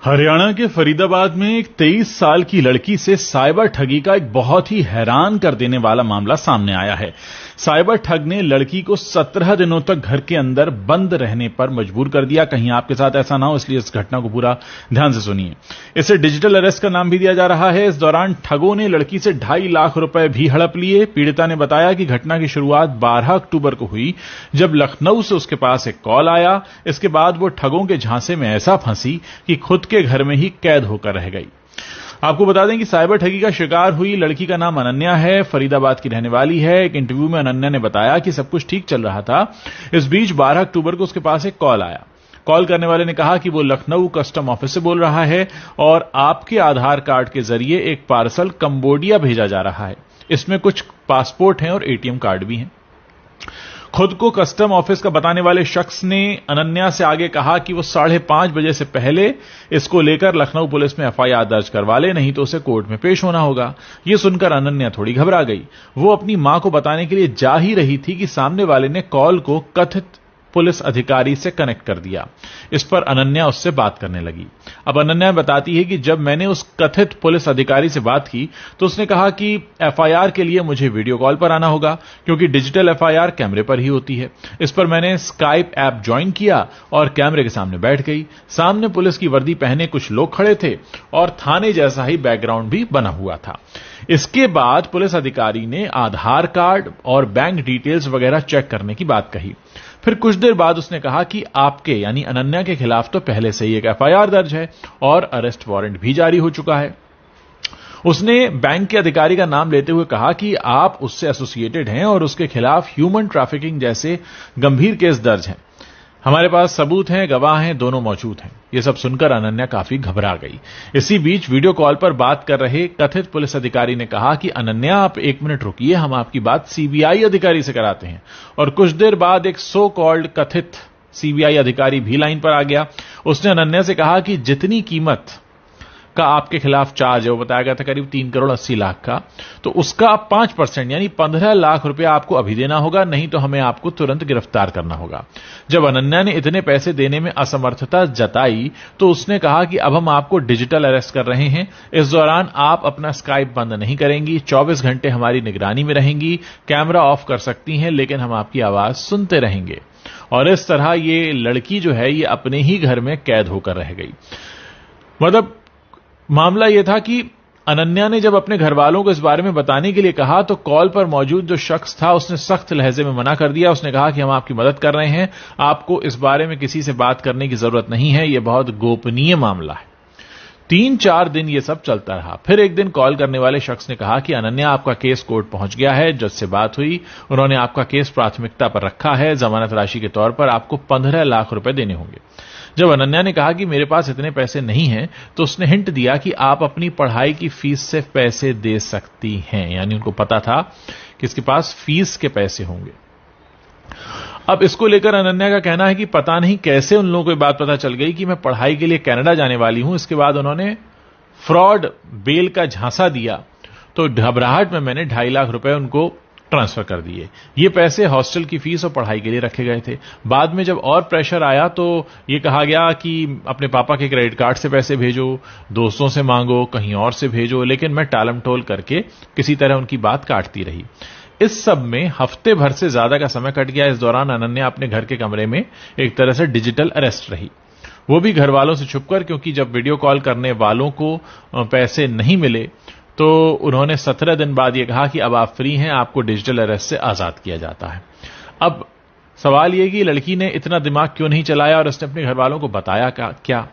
हरियाणा के फरीदाबाद में एक 23 साल की लड़की से साइबर ठगी का एक बहुत ही हैरान कर देने वाला मामला सामने आया है। साइबर ठग ने लड़की को 17 दिनों तक घर के अंदर बंद रहने पर मजबूर कर दिया। कहीं आपके साथ ऐसा ना हो, इसलिए इस घटना को पूरा ध्यान से सुनिए। इसे डिजिटल अरेस्ट का नाम भी दिया जा रहा है। इस दौरान ठगों ने लड़की से 2.5 लाख रुपए भी हड़प लिए। पीड़िता ने बताया कि घटना की शुरुआत 12 अक्टूबर को हुई, जब लखनऊ से उसके पास एक कॉल आया। इसके बाद वो ठगों के झांसे में ऐसा फंसी कि खुद के घर में ही कैद होकर रह गई। आपको बता दें कि साइबर ठगी का शिकार हुई लड़की का नाम अनन्या है, फरीदाबाद की रहने वाली है। एक इंटरव्यू में अनन्या ने बताया कि सब कुछ ठीक चल रहा था। इस बीच 12 अक्टूबर को उसके पास एक कॉल आया। कॉल करने वाले ने कहा कि वो लखनऊ कस्टम ऑफिस से बोल रहा है और आपके आधार कार्ड के जरिए एक पार्सल कंबोडिया भेजा जा रहा है। इसमें कुछ पासपोर्ट हैं और एटीएम कार्ड भी हैं। खुद को कस्टम ऑफिस का बताने वाले शख्स ने अनन्या से आगे कहा कि वो 5:30 बजे से पहले इसको लेकर लखनऊ पुलिस में एफआईआर दर्ज करवा ले, नहीं तो उसे कोर्ट में पेश होना होगा। ये सुनकर अनन्या थोड़ी घबरा गई। वो अपनी मां को बताने के लिए जा ही रही थी कि सामने वाले ने कॉल को कथित पुलिस अधिकारी से कनेक्ट कर दिया। इस पर अनन्या उससे बात करने लगी। अब अनन्या बताती है कि जब मैंने उस कथित पुलिस अधिकारी से बात की तो उसने कहा कि एफआईआर के लिए मुझे वीडियो कॉल पर आना होगा, क्योंकि डिजिटल एफआईआर कैमरे पर ही होती है। इस पर मैंने स्काइप ऐप ज्वाइन किया और कैमरे के सामने बैठ गई। सामने पुलिस की वर्दी पहने कुछ लोग खड़े थे और थाने जैसा ही बैकग्राउंड भी बना हुआ था। इसके बाद पुलिस अधिकारी ने आधार कार्ड और बैंक डिटेल्स वगैरह चेक करने की बात कही। फिर कुछ देर बाद उसने कहा कि आपके यानी अनन्या के खिलाफ तो पहले से ही एक एफआईआर दर्ज है और अरेस्ट वारंट भी जारी हो चुका है। उसने बैंक के अधिकारी का नाम लेते हुए कहा कि आप उससे एसोसिएटेड हैं और उसके खिलाफ ह्यूमन ट्रैफिकिंग जैसे गंभीर केस दर्ज हैं। हमारे पास सबूत हैं, गवाह हैं, दोनों मौजूद हैं। यह सब सुनकर अनन्या काफी घबरा गई। इसी बीच वीडियो कॉल पर बात कर रहे कथित पुलिस अधिकारी ने कहा कि अनन्या, आप 1 मिनट रुकिए, हम आपकी बात सीबीआई अधिकारी से कराते हैं। और कुछ देर बाद एक सो कॉल्ड कथित सीबीआई अधिकारी भी लाइन पर आ गया। उसने अनन्या से कहा कि जितनी कीमत का आपके खिलाफ चार्ज है, वो बताया गया था करीब 3 करोड़ 80 लाख का, तो उसका 5% यानी 15 लाख रुपया आपको अभी देना होगा, नहीं तो हमें आपको तुरंत गिरफ्तार करना होगा। जब अनन्या ने इतने पैसे देने में असमर्थता जताई तो उसने कहा कि अब हम आपको डिजिटल अरेस्ट कर रहे हैं। इस दौरान आप अपना स्काइप बंद नहीं करेंगी, 24 घंटे हमारी निगरानी में रहेंगी, कैमरा ऑफ कर सकती हैं, लेकिन हम आपकी आवाज सुनते रहेंगे। और इस तरह ये लड़की जो है ये अपने ही घर में कैद होकर रह गई। मतलब मामला यह था कि अनन्या ने जब अपने घर वालों को इस बारे में बताने के लिए कहा तो कॉल पर मौजूद जो शख्स था उसने सख्त लहजे में मना कर दिया। उसने कहा कि हम आपकी मदद कर रहे हैं, आपको इस बारे में किसी से बात करने की जरूरत नहीं है, यह बहुत गोपनीय मामला है। 3-4 दिन यह सब चलता रहा। फिर एक दिन कॉल करने वाले शख्स ने कहा कि अनन्या, आपका केस कोर्ट पहुंच गया है, जज से बात हुई, उन्होंने आपका केस प्राथमिकता पर रखा है, जमानत राशि के तौर पर आपको 15 लाख रुपए देने होंगे। जब अनन्या ने कहा कि मेरे पास इतने पैसे नहीं हैं, तो उसने हिंट दिया कि आप अपनी पढ़ाई की फीस से पैसे दे सकती हैं, यानी उनको पता था कि इसके पास फीस के पैसे होंगे। अब इसको लेकर अनन्या का कहना है कि पता नहीं कैसे उन लोगों को ये बात पता चल गई कि मैं पढ़ाई के लिए कनाडा जाने वाली हूं। इसके बाद उन्होंने फ्रॉड बेल का झांसा दिया, तो घबराहट में मैंने 2.5 लाख रुपए उनको ट्रांसफर कर दिए। ये पैसे हॉस्टल की फीस और पढ़ाई के लिए रखे गए थे। बाद में जब और प्रेशर आया तो ये कहा गया कि अपने पापा के क्रेडिट कार्ड से पैसे भेजो, दोस्तों से मांगो, कहीं और से भेजो, लेकिन मैं टालम टोल करके किसी तरह उनकी बात काटती रही। इस सब में हफ्ते भर से ज्यादा का समय कट गया। इस दौरान अनन्या अपने घर के कमरे में एक तरह से डिजिटल अरेस्ट रही, वो भी घर वालों से छुपकर, क्योंकि जब वीडियो कॉल करने वालों को पैसे नहीं मिले तो उन्होंने 17 दिन बाद यह कहा कि अब आप फ्री हैं, आपको डिजिटल अरेस्ट से आजाद किया जाता है। अब सवाल यह कि लड़की ने इतना दिमाग क्यों नहीं चलाया और उसने अपने घर वालों को बताया क्या?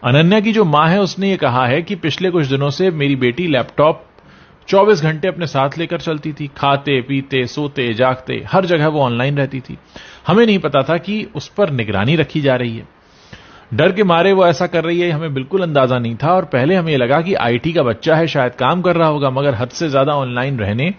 अनन्या की जो मां है उसने ये कहा है कि पिछले कुछ दिनों से मेरी बेटी लैपटॉप 24 घंटे अपने साथ लेकर चलती थी, खाते पीते सोते जागते हर जगह वो ऑनलाइन रहती थी। हमें नहीं पता था कि उस पर निगरानी रखी जा रही है। डर के मारे वो ऐसा कर रही है, हमें बिल्कुल अंदाजा नहीं था। और पहले हमें लगा कि आईटी का बच्चा है, शायद काम कर रहा होगा, मगर हद से ज्यादा ऑनलाइन रहने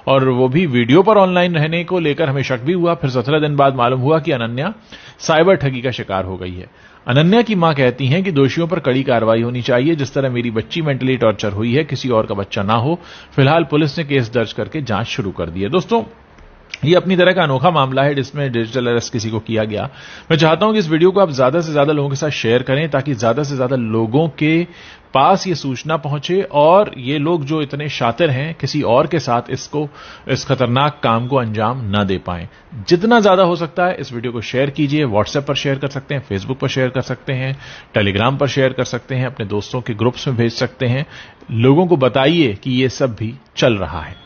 और वो भी वीडियो पर ऑनलाइन रहने को लेकर हमें शक भी हुआ। फिर 17 दिन बाद मालूम हुआ कि अनन्या साइबर ठगी का शिकार हो गई है। अनन्या की मां कहती हैं कि दोषियों पर कड़ी कार्रवाई होनी चाहिए। जिस तरह मेरी बच्ची मेंटली टॉर्चर हुई है, किसी और का बच्चा ना हो। फिलहाल पुलिस ने केस दर्ज करके जांच शुरू कर दी है। दोस्तों, ये अपनी तरह का अनोखा मामला है जिसमें डिजिटल अरेस्ट किसी को किया गया। मैं चाहता हूं कि इस वीडियो को आप ज्यादा से ज्यादा लोगों के साथ शेयर करें ताकि ज्यादा से ज्यादा लोगों के पास ये सूचना पहुंचे और ये लोग जो इतने शातिर हैं किसी और के साथ इस खतरनाक काम को अंजाम न दे पाएं। जितना ज्यादा हो सकता है इस वीडियो को शेयर कीजिए। व्हाट्सएप पर शेयर कर सकते हैं, फेसबुक पर शेयर कर सकते हैं, टेलीग्राम पर शेयर कर सकते हैं, अपने दोस्तों के ग्रुप्स में भेज सकते हैं। लोगों को बताइए कि ये सब भी चल रहा है।